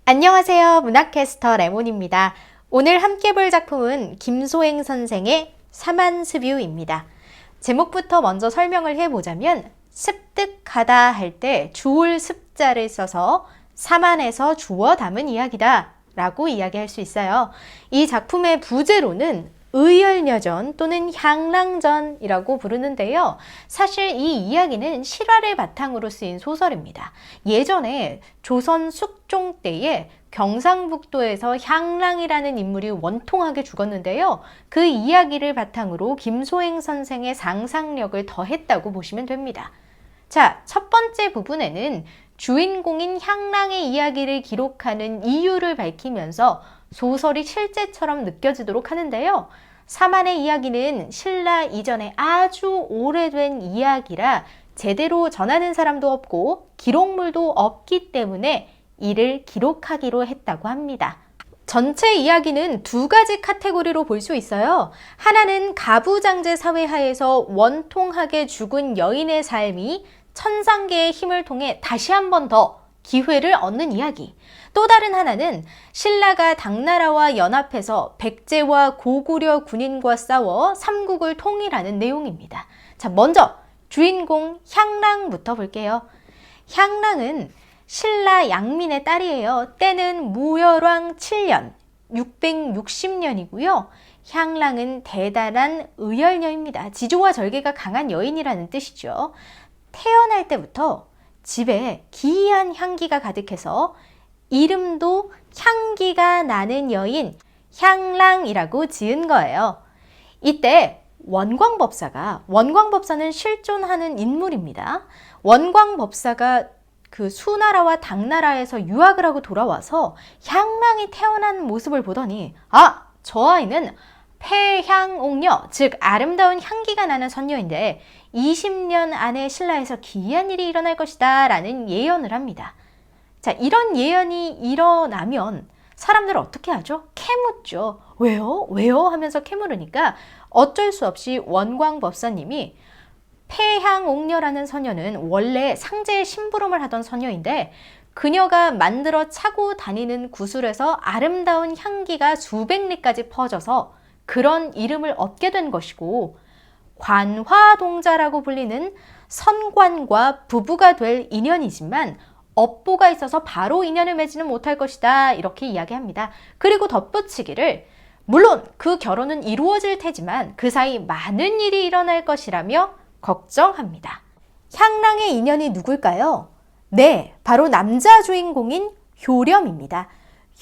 안녕하세요. 문학캐스터 레몬입니다. 오늘 함께 볼 작품은 김소행 선생의 사만스뷰입니다. 제목부터 먼저 설명을 해보자면 습득하다 할 때 주울 습자를 써서 사만에서 주워 담은 이야기다 라고 이야기할 수 있어요. 이 작품의 부제로는 의열여전 또는 향랑전이라고 부르는데요. 사실 이 이야기는 실화를 바탕으로 쓰인 소설입니다. 예전에 조선 숙종 때에 경상북도에서 향랑이라는 인물이 원통하게 죽었는데요. 그 이야기를 바탕으로 김소행 선생의 상상력을 더했다고 보시면 됩니다. 자, 첫 번째 부분에는 주인공인 향랑의 이야기를 기록하는 이유를 밝히면서 소설이 실제처럼 느껴지도록 하는데요. 사만의 이야기는 신라 이전에 아주 오래된 이야기라 제대로 전하는 사람도 없고 기록물도 없기 때문에 이를 기록하기로 했다고 합니다. 전체 이야기는 두 가지 카테고리로 볼 수 있어요. 하나는 가부장제 사회하에서 원통하게 죽은 여인의 삶이 천상계의 힘을 통해 다시 한 번 더 기회를 얻는 이야기. 또 다른 하나는 신라가 당나라와 연합해서 백제와 고구려 군인과 싸워 삼국을 통일하는 내용입니다. 자, 먼저 주인공 향랑부터 볼게요. 향랑은 신라 양민의 딸이에요. 때는 무열왕 7년, 660년이고요. 향랑은 대단한 의열녀입니다. 지조와 절개가 강한 여인이라는 뜻이죠. 태어날 때부터 집에 기이한 향기가 가득해서 이름도 향기가 나는 여인, 향랑이라고 지은 거예요. 이때 원광법사는 실존하는 인물입니다. 원광법사가 그 수나라와 당나라에서 유학을 하고 돌아와서 향랑이 태어난 모습을 보더니 저 아이는 폐향옥녀, 즉 아름다운 향기가 나는 선녀인데 20년 안에 신라에서 기이한 일이 일어날 것이다 라는 예언을 합니다. 자, 이런 예언이 일어나면 사람들은 어떻게 하죠? 캐묻죠. 왜요? 왜요? 하면서 캐물으니까 어쩔 수 없이 원광법사님이 폐향옥녀라는 선녀는 원래 상제의 심부름을 하던 선녀인데 그녀가 만들어 차고 다니는 구슬에서 아름다운 향기가 수백 리까지 퍼져서 그런 이름을 얻게 된 것이고 관화동자라고 불리는 선관과 부부가 될 인연이지만 업보가 있어서 바로 인연을 맺지는 못할 것이다 이렇게 이야기합니다. 그리고 덧붙이기를 물론 그 결혼은 이루어질 테지만 그 사이 많은 일이 일어날 것이라며 걱정합니다. 향랑의 인연이 누굴까요? 네, 바로 남자 주인공인 효렴입니다.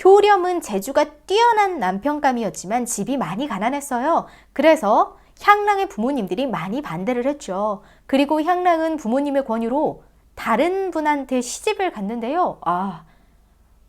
효렴은 재주가 뛰어난 남편감이었지만 집이 많이 가난했어요. 그래서 향랑의 부모님들이 많이 반대를 했죠. 그리고 향랑은 부모님의 권유로 다른 분한테 시집을 갔는데요.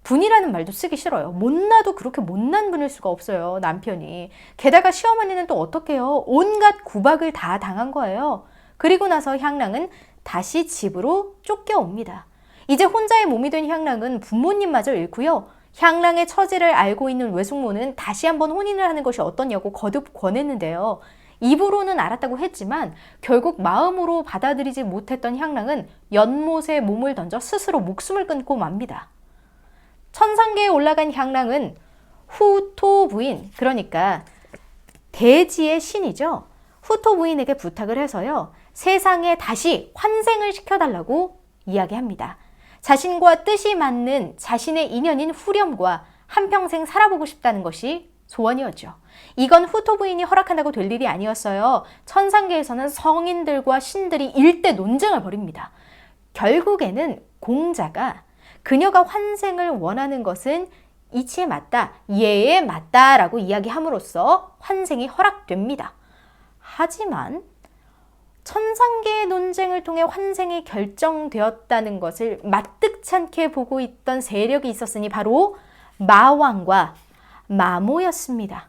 분이라는 말도 쓰기 싫어요. 못나도 그렇게 못난 분일 수가 없어요, 남편이. 게다가 시어머니는 또 어떡해요? 온갖 구박을 다 당한 거예요. 그리고 나서 향랑은 다시 집으로 쫓겨옵니다. 이제 혼자의 몸이 된 향랑은 부모님마저 잃고요. 향랑의 처지를 알고 있는 외숙모는 다시 한번 혼인을 하는 것이 어떠냐고 거듭 권했는데요. 입으로는 알았다고 했지만 결국 마음으로 받아들이지 못했던 향랑은 연못에 몸을 던져 스스로 목숨을 끊고 맙니다. 천상계에 올라간 향랑은 후토 부인, 그러니까 대지의 신이죠. 후토 부인에게 부탁을 해서요. 세상에 다시 환생을 시켜달라고 이야기합니다. 자신과 뜻이 맞는 자신의 인연인 후렴과 한평생 살아보고 싶다는 것이 소원이었죠. 이건 후토 부인이 허락한다고 될 일이 아니었어요. 천상계에서는 성인들과 신들이 일대 논쟁을 벌입니다. 결국에는 공자가 그녀가 환생을 원하는 것은 이치에 맞다, 예에 맞다 라고 이야기함으로써 환생이 허락됩니다. 하지만 천상계의 논쟁을 통해 환생이 결정되었다는 것을 마뜩찮게 보고 있던 세력이 있었으니 바로 마왕과 마모였습니다.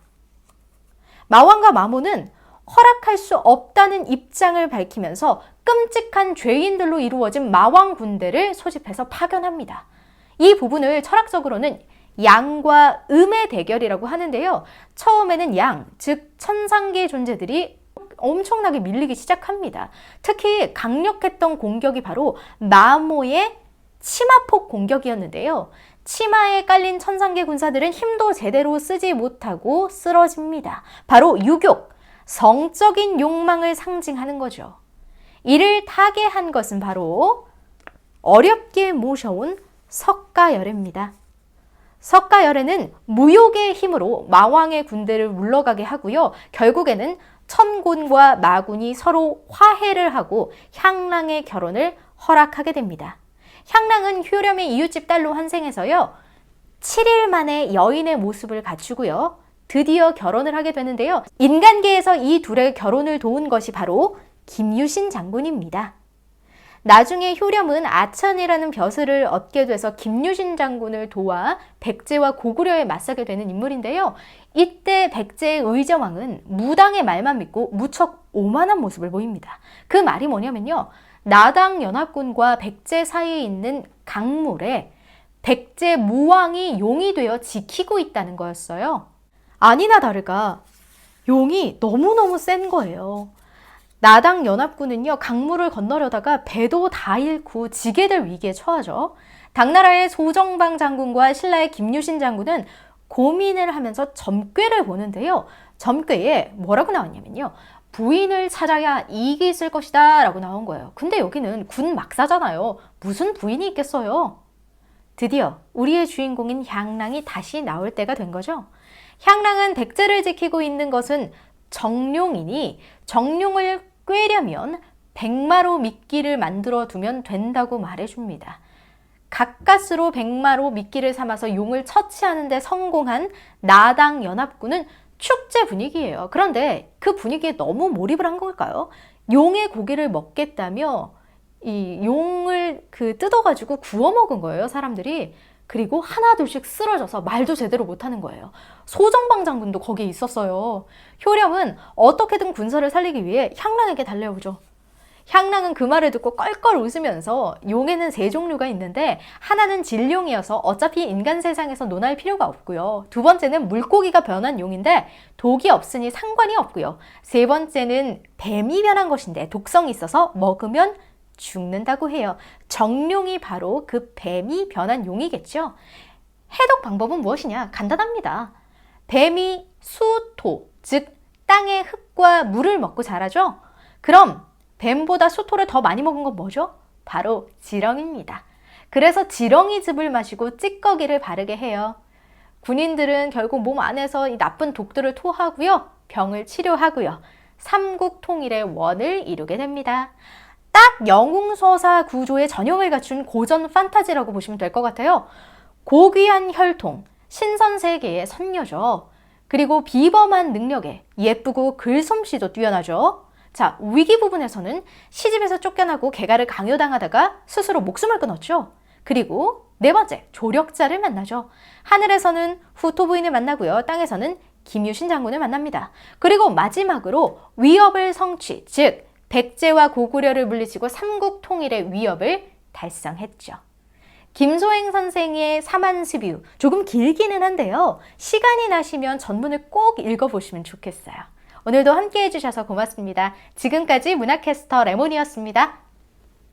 마왕과 마모는 허락할 수 없다는 입장을 밝히면서 끔찍한 죄인들로 이루어진 마왕 군대를 소집해서 파견합니다. 이 부분을 철학적으로는 양과 음의 대결이라고 하는데요. 처음에는 양, 즉 천상계의 존재들이 엄청나게 밀리기 시작합니다. 특히 강력했던 공격이 바로 마모의 치마폭 공격이었는데요. 치마에 깔린 천상계 군사들은 힘도 제대로 쓰지 못하고 쓰러집니다. 바로 유욕, 성적인 욕망을 상징하는 거죠. 이를 타게 한 것은 바로 어렵게 모셔온 석가열애입니다. 석가열애는 무욕의 힘으로 마왕의 군대를 물러가게 하고요. 결국에는 천곤과 마군이 서로 화해를 하고 향랑의 결혼을 허락하게 됩니다. 향랑은 효렴의 이웃집 딸로 환생해서요. 7일 만에 여인의 모습을 갖추고요. 드디어 결혼을 하게 되는데요. 인간계에서 이 둘의 결혼을 도운 것이 바로 김유신 장군입니다. 나중에 효렴은 아천이라는 벼슬을 얻게 돼서 김유신 장군을 도와 백제와 고구려에 맞서게 되는 인물인데요. 이때 백제의 의정왕은 무당의 말만 믿고 무척 오만한 모습을 보입니다. 그 말이 뭐냐면요. 나당 연합군과 백제 사이에 있는 강물에 백제 무왕이 용이 되어 지키고 있다는 거였어요. 아니나 다를까 용이 너무너무 센 거예요. 나당 연합군은요, 강물을 건너려다가 배도 다 잃고 지게 될 위기에 처하죠. 당나라의 소정방 장군과 신라의 김유신 장군은 고민을 하면서 점괘를 보는데요. 점괘에 뭐라고 나왔냐면요. 부인을 찾아야 이익이 있을 것이다 라고 나온 거예요. 근데 여기는 군 막사잖아요. 무슨 부인이 있겠어요? 드디어 우리의 주인공인 향랑이 다시 나올 때가 된 거죠. 향랑은 백제를 지키고 있는 것은 정룡이니 정룡을 꿰려면 백마로 미끼를 만들어 두면 된다고 말해줍니다. 가까스로 백마로 미끼를 삼아서 용을 처치하는 데 성공한 나당 연합군은 축제 분위기예요. 그런데 그 분위기에 너무 몰입을 한 걸까요? 용의 고기를 먹겠다며 이 용을 뜯어가지고 구워 먹은 거예요, 사람들이. 그리고 하나둘씩 쓰러져서 말도 제대로 못하는 거예요. 소정방 장군도 거기에 있었어요. 효렴은 어떻게든 군사를 살리기 위해 향랑에게 달려오죠. 향랑은 그 말을 듣고 껄껄 웃으면서 용에는 세 종류가 있는데 하나는 진룡이어서 어차피 인간 세상에서 논할 필요가 없고요. 두 번째는 물고기가 변한 용인데 독이 없으니 상관이 없고요. 세 번째는 뱀이 변한 것인데 독성이 있어서 먹으면 죽는다고 해요. 정룡이 바로 그 뱀이 변한 용이겠죠. 해독 방법은 무엇이냐? 간단합니다. 뱀이 수토, 즉 땅의 흙과 물을 먹고 자라죠. 그럼 뱀보다 수토를 더 많이 먹은 건 뭐죠? 바로 지렁입니다. 그래서 지렁이즙을 마시고 찌꺼기를 바르게 해요. 군인들은 결국 몸 안에서 이 나쁜 독들을 토하고요. 병을 치료하고요. 삼국 통일의 원을 이루게 됩니다. 딱 영웅서사 구조의 전형을 갖춘 고전 판타지라고 보시면 될 것 같아요. 고귀한 혈통, 신선세계의 선녀죠. 그리고 비범한 능력에 예쁘고 글솜씨도 뛰어나죠. 자, 위기 부분에서는 시집에서 쫓겨나고 개가를 강요당하다가 스스로 목숨을 끊었죠. 그리고 네 번째, 조력자를 만나죠. 하늘에서는 후토 부인을 만나고요. 땅에서는 김유신 장군을 만납니다. 그리고 마지막으로 위협을 성취, 즉 백제와 고구려를 물리치고 삼국 통일의 위협을 달성했죠. 김소행 선생의 사만스뷰, 조금 길기는 한데요. 시간이 나시면 전문을 꼭 읽어보시면 좋겠어요. 오늘도 함께 해주셔서 고맙습니다. 지금까지 문화캐스터 레몬이었습니다.